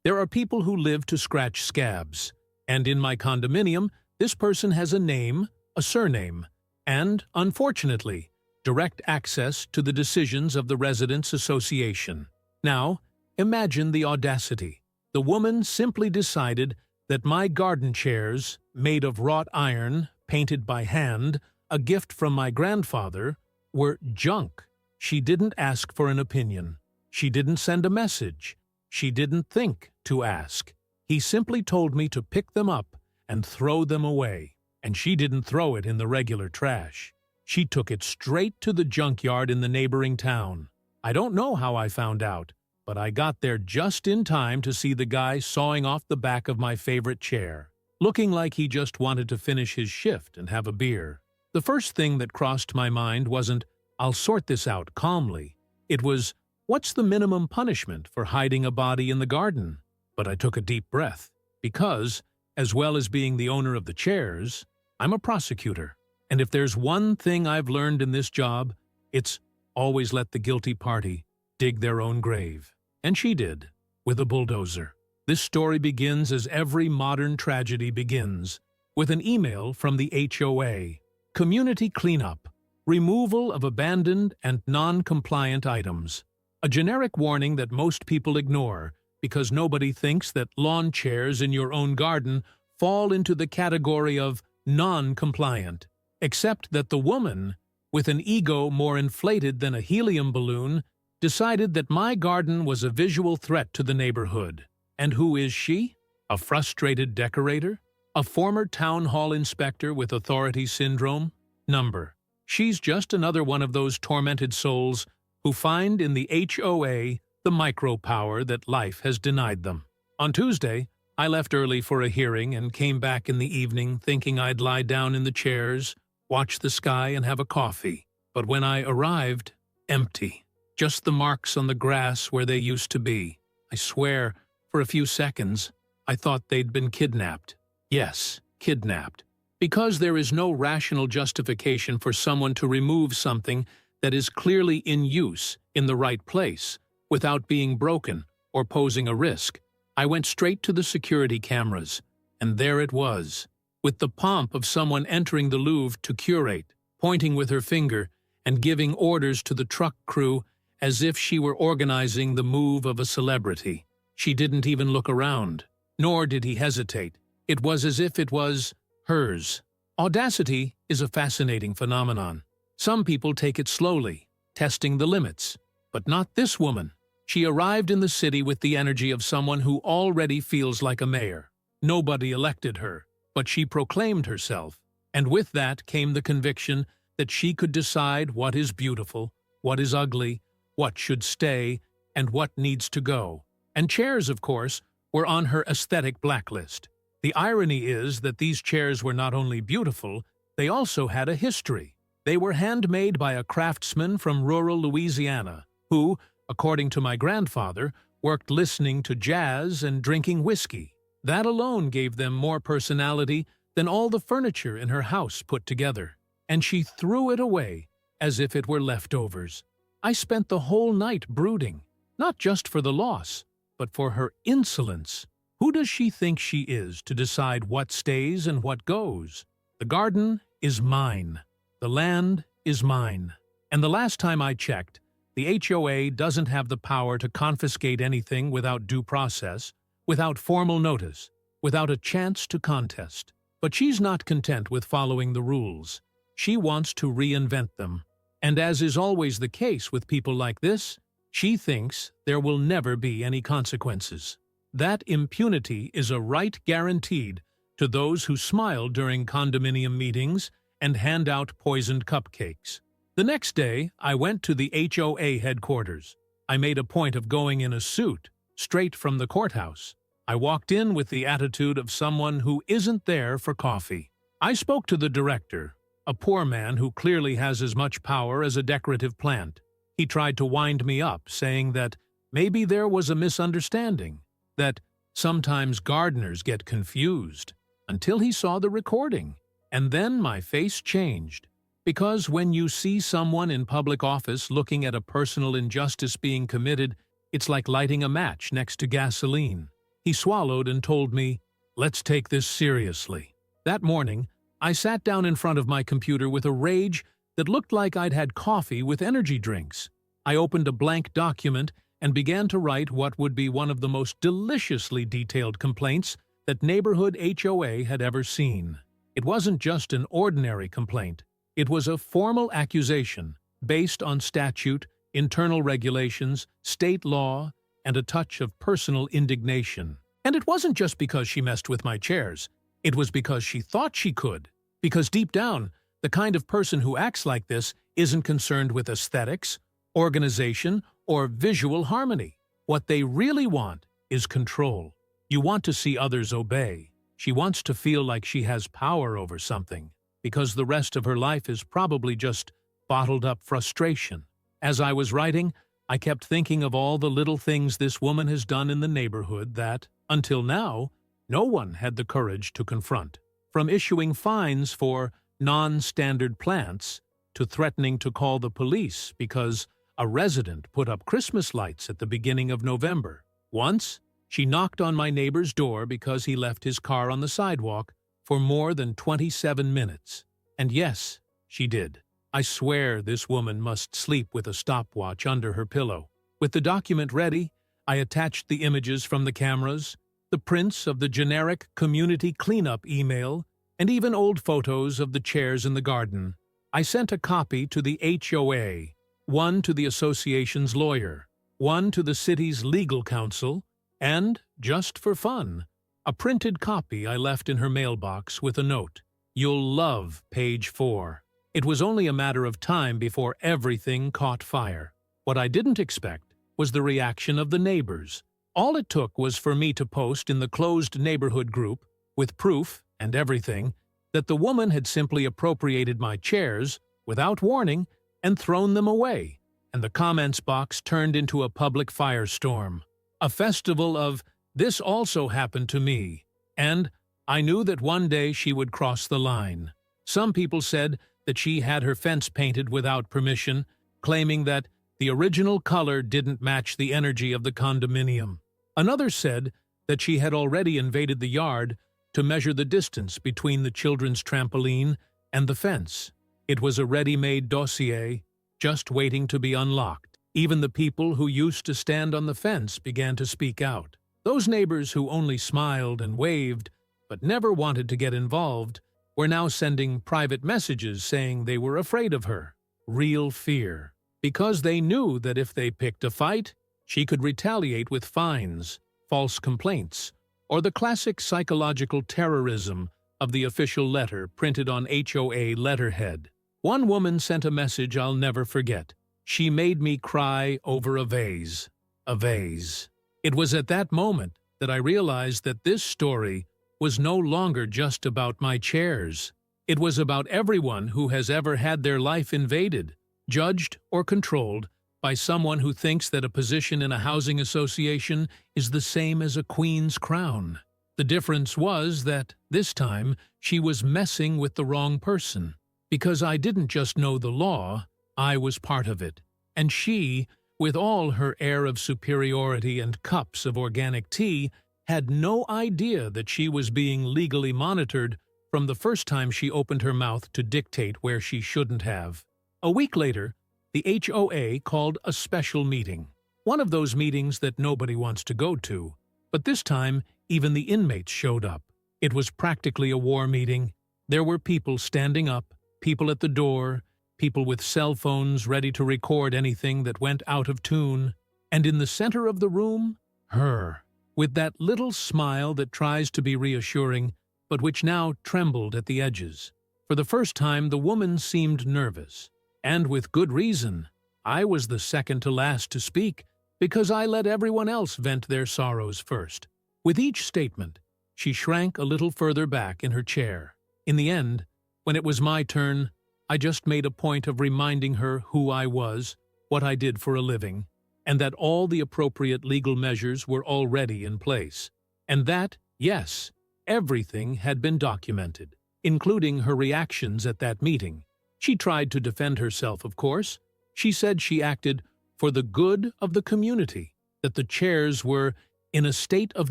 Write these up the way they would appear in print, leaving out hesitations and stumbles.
There are people who live to scratch scabs, and in my condominium, this person has a name, a surname, and, unfortunately, direct access to the decisions of the Residents' Association. Now, imagine the audacity. The woman simply decided that my garden chairs, made of wrought iron, painted by hand, a gift from my grandfather, were junk. She didn't ask for an opinion. She didn't send a message. She didn't think to ask. He simply told me to pick them up and throw them away. And she didn't throw it in the regular trash. She took it straight to the junkyard in the neighboring town. I don't know how I found out, but I got there just in time to see the guy sawing off the back of my favorite chair, looking like he just wanted to finish his shift and have a beer. The first thing that crossed my mind wasn't, "I'll sort this out calmly." It was, "What's the minimum punishment for hiding a body in the garden?" But I took a deep breath, because, as well as being the owner of the chairs, I'm a prosecutor. And if there's one thing I've learned in this job, it's always let the guilty party dig their own grave. And she did, with a bulldozer. This story begins as every modern tragedy begins, with an email from the HOA. Community cleanup, removal of abandoned and non-compliant items. A generic warning that most people ignore because nobody thinks that lawn chairs in your own garden fall into the category of non-compliant. Except that the woman, with an ego more inflated than a helium balloon, decided that my garden was a visual threat to the neighborhood. And who is she? A frustrated decorator? A former town hall inspector with authority syndrome? Number. She's just another one of those tormented souls who find in the HOA the micro-power that life has denied them. On Tuesday, I left early for a hearing and came back in the evening thinking I'd lie down in the chairs, watch the sky, and have a coffee. But when I arrived, empty. Just the marks on the grass where they used to be. I swear, for a few seconds, I thought they'd been kidnapped. Yes, kidnapped. Because there is no rational justification for someone to remove something that is clearly in use in the right place, without being broken or posing a risk. I went straight to the security cameras, and there it was, with the pomp of someone entering the Louvre to curate, pointing with her finger and giving orders to the truck crew as if she were organizing the move of a celebrity. She didn't even look around, nor did he hesitate. It was as if it was hers. Audacity is a fascinating phenomenon. Some people take it slowly, testing the limits, but not this woman. She arrived in the city with the energy of someone who already feels like a mayor. Nobody elected her, but she proclaimed herself, and with that came the conviction that she could decide what is beautiful, what is ugly, what should stay, and what needs to go. And chairs, of course, were on her aesthetic blacklist. The irony is that these chairs were not only beautiful, they also had a history. They were handmade by a craftsman from rural Louisiana, who, according to my grandfather, worked listening to jazz and drinking whiskey. That alone gave them more personality than all the furniture in her house put together. And she threw it away as if it were leftovers. I spent the whole night brooding, not just for the loss, but for her insolence. Who does she think she is to decide what stays and what goes? The garden is mine. The land is mine. And the last time I checked, the HOA doesn't have the power to confiscate anything without due process, without formal notice, without a chance to contest. But she's not content with following the rules. She wants to reinvent them. And as is always the case with people like this, she thinks there will never be any consequences. That impunity is a right guaranteed to those who smile during condominium meetings and hand out poisoned cupcakes. The next day, I went to the HOA headquarters. I made a point of going in a suit, straight from the courthouse. I walked in with the attitude of someone who isn't there for coffee. I spoke to the director, a poor man who clearly has as much power as a decorative plant. He tried to wind me up, saying that maybe there was a misunderstanding, that sometimes gardeners get confused, until he saw the recording. And then my face changed. Because when you see someone in public office looking at a personal injustice being committed, it's like lighting a match next to gasoline. He swallowed and told me, "Let's take this seriously." That morning, I sat down in front of my computer with a rage that looked like I'd had coffee with energy drinks. I opened a blank document and began to write what would be one of the most deliciously detailed complaints that neighborhood HOA had ever seen. It wasn't just an ordinary complaint. It was a formal accusation based on statute, internal regulations, state law, and a touch of personal indignation. And it wasn't just because she messed with my chairs. It was because she thought she could. Because deep down, the kind of person who acts like this isn't concerned with aesthetics, organization, or visual harmony. What they really want is control. You want to see others obey. She wants to feel like she has power over something, because the rest of her life is probably just bottled up frustration. As I was writing, I kept thinking of all the little things this woman has done in the neighborhood that, until now, no one had the courage to confront. From issuing fines for non-standard plants to threatening to call the police because a resident put up Christmas lights at the beginning of November. Once, she knocked on my neighbor's door because he left his car on the sidewalk for more than 27 minutes. And yes, she did. I swear this woman must sleep with a stopwatch under her pillow. With the document ready, I attached the images from the cameras, the prints of the generic community cleanup email, and even old photos of the chairs in the garden. I sent a copy to the HOA, one to the association's lawyer, one to the city's legal counsel, and, just for fun, a printed copy I left in her mailbox with a note. "You'll love page 4. It was only a matter of time before everything caught fire. What I didn't expect was the reaction of the neighbors. All it took was for me to post in the closed neighborhood group, with proof and everything, that the woman had simply appropriated my chairs, without warning, and thrown them away, and the comments box turned into a public firestorm. A festival of, "This also happened to me," and I knew that one day she would cross the line. Some people said that she had her fence painted without permission, claiming that the original color didn't match the energy of the condominium. Another said that she had already invaded the yard to measure the distance between the children's trampoline and the fence. It was a ready-made dossier, just waiting to be unlocked. Even the people who used to stand on the fence began to speak out. Those neighbors who only smiled and waved, but never wanted to get involved, were now sending private messages saying they were afraid of her. Real fear. Because they knew that if they picked a fight, she could retaliate with fines, false complaints, or the classic psychological terrorism of the official letter printed on HOA letterhead. One woman sent a message I'll never forget. She made me cry over a vase. A vase. It was at that moment that I realized that this story was no longer just about my chairs. It was about everyone who has ever had their life invaded, judged or controlled by someone who thinks that a position in a housing association is the same as a queen's crown. The difference was that, this time, she was messing with the wrong person. Because I didn't just know the law, I was part of it. And she, with all her air of superiority and cups of organic tea, had no idea that she was being legally monitored from the first time she opened her mouth to dictate where she shouldn't have. A week later, the HOA called a special meeting. One of those meetings that nobody wants to go to. But this time, even the inmates showed up. It was practically a war meeting. There were people standing up, people at the door, people with cell phones ready to record anything that went out of tune. And in the center of the room, her, with that little smile that tries to be reassuring, but which now trembled at the edges. For the first time, the woman seemed nervous. And with good reason. I was the second to last to speak, because I let everyone else vent their sorrows first. With each statement, she shrank a little further back in her chair. In the end, when it was my turn, I just made a point of reminding her who I was, what I did for a living, and that all the appropriate legal measures were already in place. And that, yes, everything had been documented, including her reactions at that meeting. She tried to defend herself, of course. She said she acted for the good of the community, that the chairs were in a state of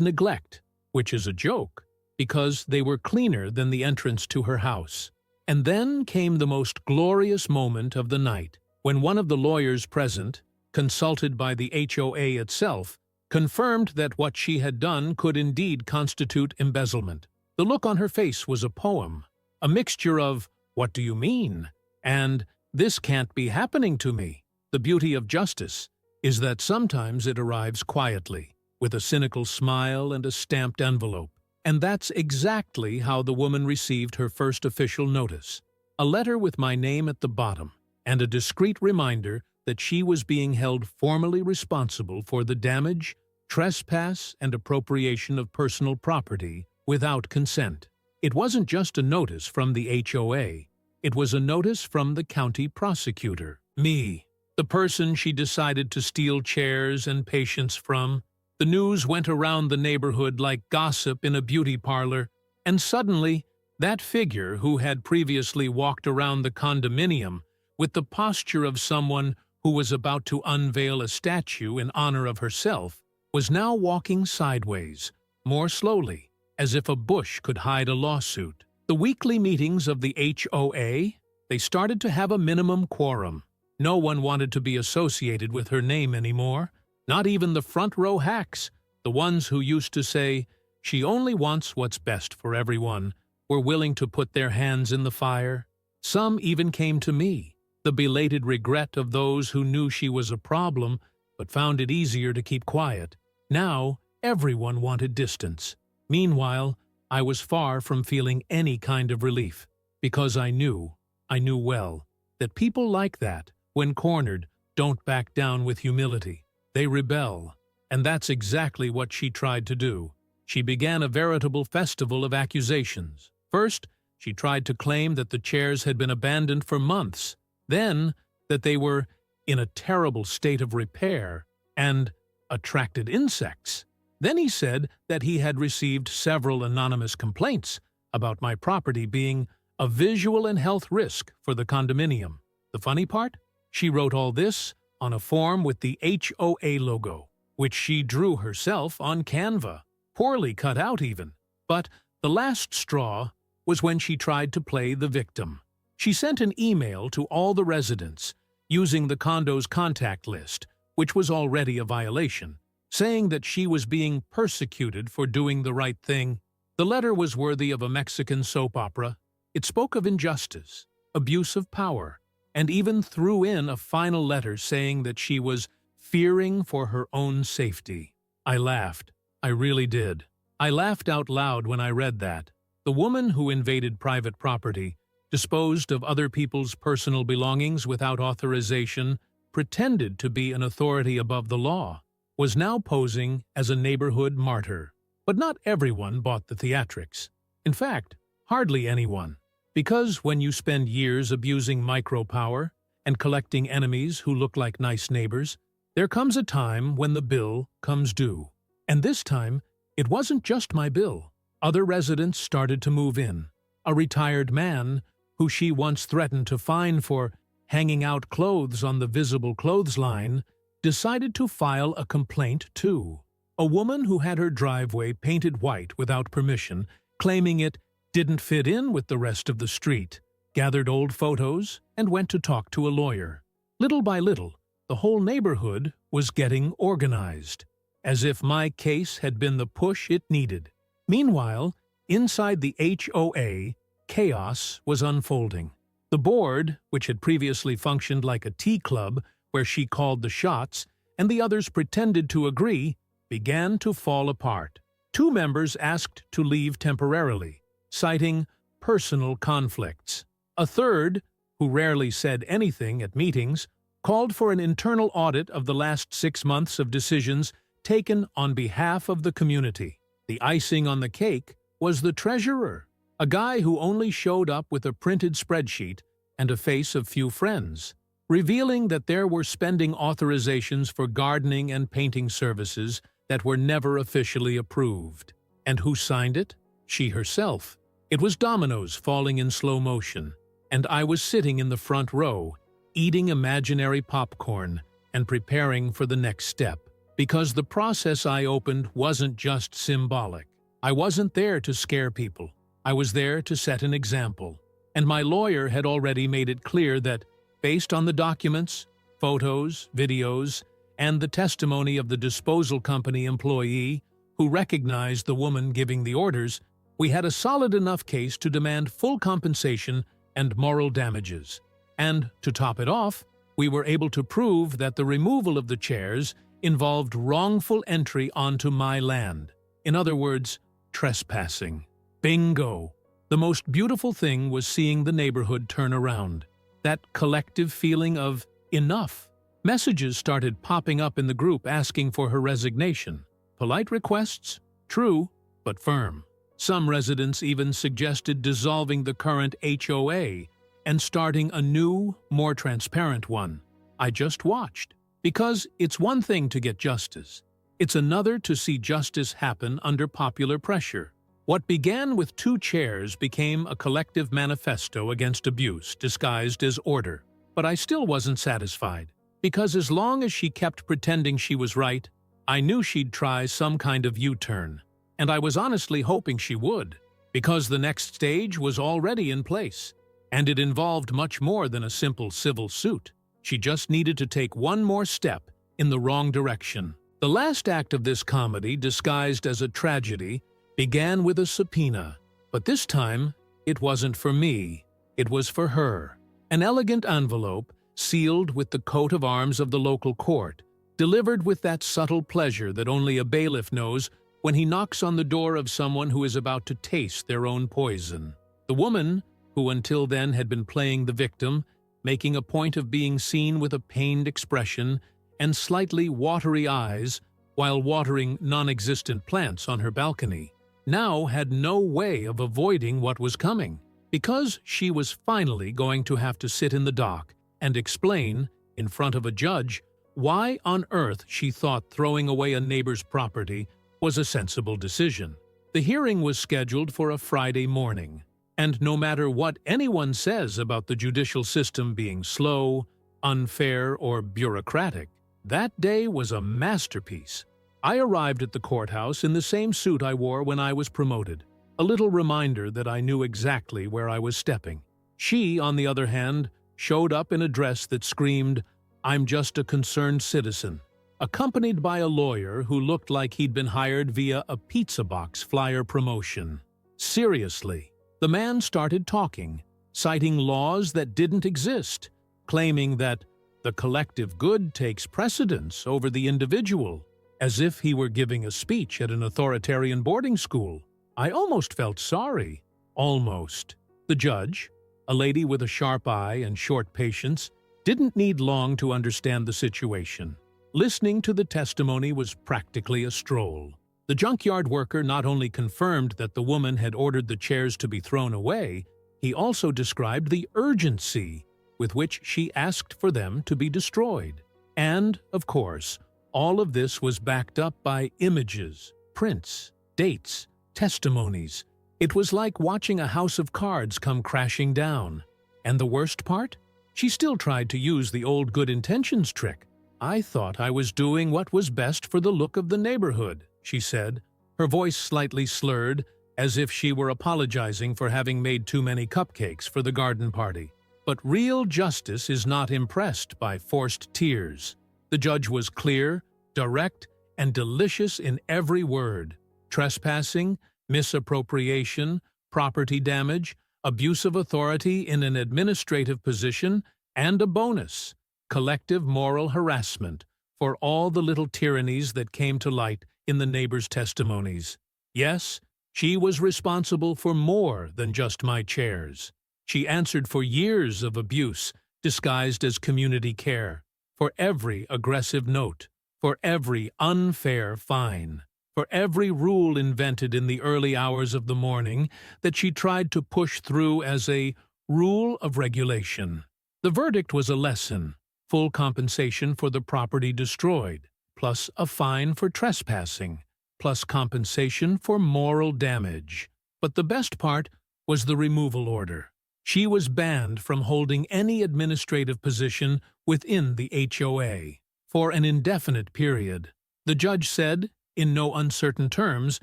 neglect, which is a joke, because they were cleaner than the entrance to her house. And then came the most glorious moment of the night, when one of the lawyers present, consulted by the HOA itself, confirmed that what she had done could indeed constitute embezzlement. The look on her face was a poem, a mixture of, "What do you mean?" and "This can't be happening to me." The beauty of justice is that sometimes it arrives quietly, with a cynical smile and a stamped envelope. And that's exactly how the woman received her first official notice. A letter with my name at the bottom, and a discreet reminder that she was being held formally responsible for the damage, trespass, and appropriation of personal property without consent. It wasn't just a notice from the HOA, it was a notice from the county prosecutor, me, the person she decided to steal chairs and patients from. The news went around the neighborhood like gossip in a beauty parlor, and suddenly, that figure who had previously walked around the condominium with the posture of someone who was about to unveil a statue in honor of herself, was now walking sideways, more slowly, as if a bush could hide a lawsuit. The weekly meetings of the HOA, they started to have a minimum quorum. No one wanted to be associated with her name anymore. Not even the front-row hacks, the ones who used to say, "She only wants what's best for everyone," were willing to put their hands in the fire. Some even came to me, the belated regret of those who knew she was a problem but found it easier to keep quiet. Now, everyone wanted distance. Meanwhile, I was far from feeling any kind of relief, because I knew well, that people like that, when cornered, don't back down with humility. They rebel, and that's exactly what she tried to do. She began a veritable festival of accusations. First, she tried to claim that the chairs had been abandoned for months, then that they were in a terrible state of repair and attracted insects. Then he said that he had received several anonymous complaints about my property being a visual and health risk for the condominium. The funny part? She wrote all this on a form with the HOA logo, which she drew herself on Canva, poorly cut out even. But the last straw was when she tried to play the victim. She sent an email to all the residents, using the condo's contact list, which was already a violation, saying that she was being persecuted for doing the right thing. The letter was worthy of a Mexican soap opera. It spoke of injustice, abuse of power, and even threw in a final letter saying that she was fearing for her own safety. I laughed. I really did. I laughed out loud when I read that. The woman who invaded private property, disposed of other people's personal belongings without authorization, pretended to be an authority above the law, was now posing as a neighborhood martyr. But not everyone bought the theatrics. In fact, hardly anyone. Because when you spend years abusing micropower and collecting enemies who look like nice neighbors, there comes a time when the bill comes due. And this time, it wasn't just my bill. Other residents started to move in. A retired man, who she once threatened to fine for hanging out clothes on the visible clothesline, decided to file a complaint too. A woman who had her driveway painted white without permission, claiming it didn't fit in with the rest of the street, gathered old photos, and went to talk to a lawyer. Little by little, the whole neighborhood was getting organized, as if my case had been the push it needed. Meanwhile, inside the HOA, chaos was unfolding. The board, which had previously functioned like a tea club where she called the shots, and the others pretended to agree, began to fall apart. 2 members asked to leave temporarily, citing personal conflicts. A third, who rarely said anything at meetings, called for an internal audit of the last 6 months of decisions taken on behalf of the community. The icing on the cake was the treasurer, a guy who only showed up with a printed spreadsheet and a face of few friends, revealing that there were spending authorizations for gardening and painting services that were never officially approved. And who signed it? She herself. It was dominoes falling in slow motion, and I was sitting in the front row, eating imaginary popcorn and preparing for the next step. Because the process I opened wasn't just symbolic. I wasn't there to scare people. I was there to set an example. And my lawyer had already made it clear that, based on the documents, photos, videos, and the testimony of the disposal company employee who recognized the woman giving the orders, we had a solid enough case to demand full compensation and moral damages. And, to top it off, we were able to prove that the removal of the chairs involved wrongful entry onto my land. In other words, trespassing. Bingo! The most beautiful thing was seeing the neighborhood turn around. That collective feeling of enough. Messages started popping up in the group asking for her resignation. Polite requests? True, but firm. Some residents even suggested dissolving the current HOA and starting a new, more transparent one. I just watched. Because it's one thing to get justice. It's another to see justice happen under popular pressure. What began with 2 chairs became a collective manifesto against abuse disguised as order. But I still wasn't satisfied. Because as long as she kept pretending she was right, I knew she'd try some kind of U-turn. And I was honestly hoping she would. Because the next stage was already in place. And it involved much more than a simple civil suit. She just needed to take one more step in the wrong direction. The last act of this comedy, disguised as a tragedy, began with a subpoena. But this time, it wasn't for me. It was for her. An elegant envelope, sealed with the coat of arms of the local court, delivered with that subtle pleasure that only a bailiff knows when he knocks on the door of someone who is about to taste their own poison. The woman, who until then had been playing the victim, making a point of being seen with a pained expression and slightly watery eyes while watering non-existent plants on her balcony, now had no way of avoiding what was coming, because she was finally going to have to sit in the dock and explain, in front of a judge, why on earth she thought throwing away a neighbor's property was a sensible decision. The hearing was scheduled for a Friday morning. And no matter what anyone says about the judicial system being slow, unfair, or bureaucratic, that day was a masterpiece. I arrived at the courthouse in the same suit I wore when I was promoted, a little reminder that I knew exactly where I was stepping. She, on the other hand, showed up in a dress that screamed, "I'm just a concerned citizen," accompanied by a lawyer who looked like he'd been hired via a pizza box flyer promotion. Seriously. The man started talking, citing laws that didn't exist, claiming that the collective good takes precedence over the individual, as if he were giving a speech at an authoritarian boarding school. I almost felt sorry. Almost. The judge, a lady with a sharp eye and short patience, didn't need long to understand the situation. Listening to the testimony was practically a stroll. The junkyard worker not only confirmed that the woman had ordered the chairs to be thrown away, he also described the urgency with which she asked for them to be destroyed. And, of course, all of this was backed up by images, prints, dates, testimonies. It was like watching a house of cards come crashing down. And the worst part? She still tried to use the old good intentions trick. "I thought I was doing what was best for the look of the neighborhood," she said, her voice slightly slurred, as if she were apologizing for having made too many cupcakes for the garden party. But real justice is not impressed by forced tears. The judge was clear, direct, and delicious in every word. Trespassing, misappropriation, property damage, abuse of authority in an administrative position, and a bonus, collective moral harassment, for all the little tyrannies that came to light in the neighbors' testimonies. Yes, she was responsible for more than just my chairs. She answered for years of abuse disguised as community care, for every aggressive note, for every unfair fine, for every rule invented in the early hours of the morning that she tried to push through as a rule of regulation. The verdict was a lesson: full compensation for the property destroyed, plus a fine for trespassing, plus compensation for moral damage. But the best part was the removal order. She was banned from holding any administrative position within the HOA for an indefinite period. The judge said, in no uncertain terms,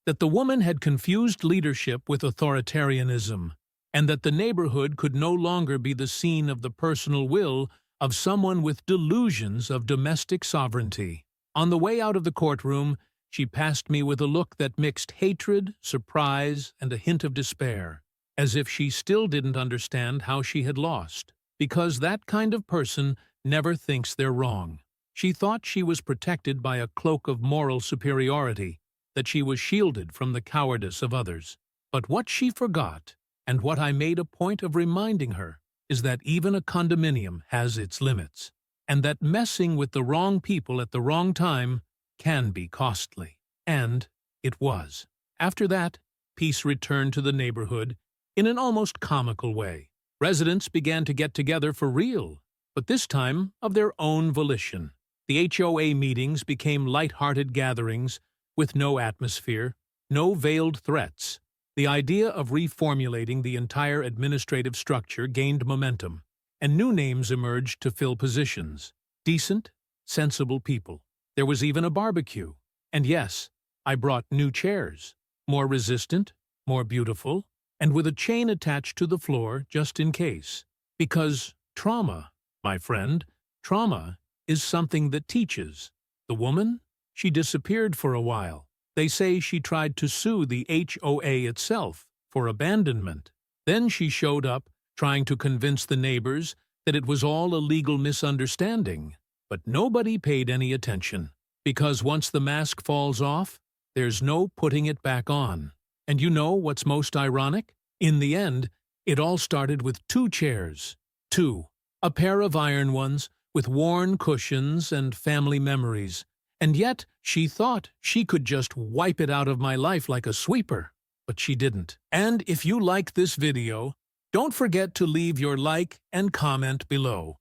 that the woman had confused leadership with authoritarianism, and that the neighborhood could no longer be the scene of the personal will of someone with delusions of domestic sovereignty. On the way out of the courtroom, she passed me with a look that mixed hatred, surprise, and a hint of despair, as if she still didn't understand how she had lost, because that kind of person never thinks they're wrong. She thought she was protected by a cloak of moral superiority, that she was shielded from the cowardice of others. But what she forgot, and what I made a point of reminding her, is that even a condominium has its limits, and that messing with the wrong people at the wrong time can be costly. And it was. After that, peace returned to the neighborhood in an almost comical way. Residents began to get together for real, but this time of their own volition. The HOA meetings became light-hearted gatherings with no atmosphere, no veiled threats. The idea of reformulating the entire administrative structure gained momentum, and new names emerged to fill positions. Decent, sensible people. There was even a barbecue. And yes, I brought new chairs, more resistant, more beautiful, and with a chain attached to the floor just in case. Because trauma, my friend, trauma is something that teaches. The woman? She disappeared for a while. They say she tried to sue the HOA itself for abandonment. Then she showed up, trying to convince the neighbors that it was all a legal misunderstanding. But nobody paid any attention, because once the mask falls off, there's no putting it back on. And you know what's most ironic? In the end, it all started with 2 chairs. 2. A pair of iron ones, with worn cushions and family memories. And yet, she thought she could just wipe it out of my life like a sweeper. But she didn't. And if you like this video, don't forget to leave your like and comment below.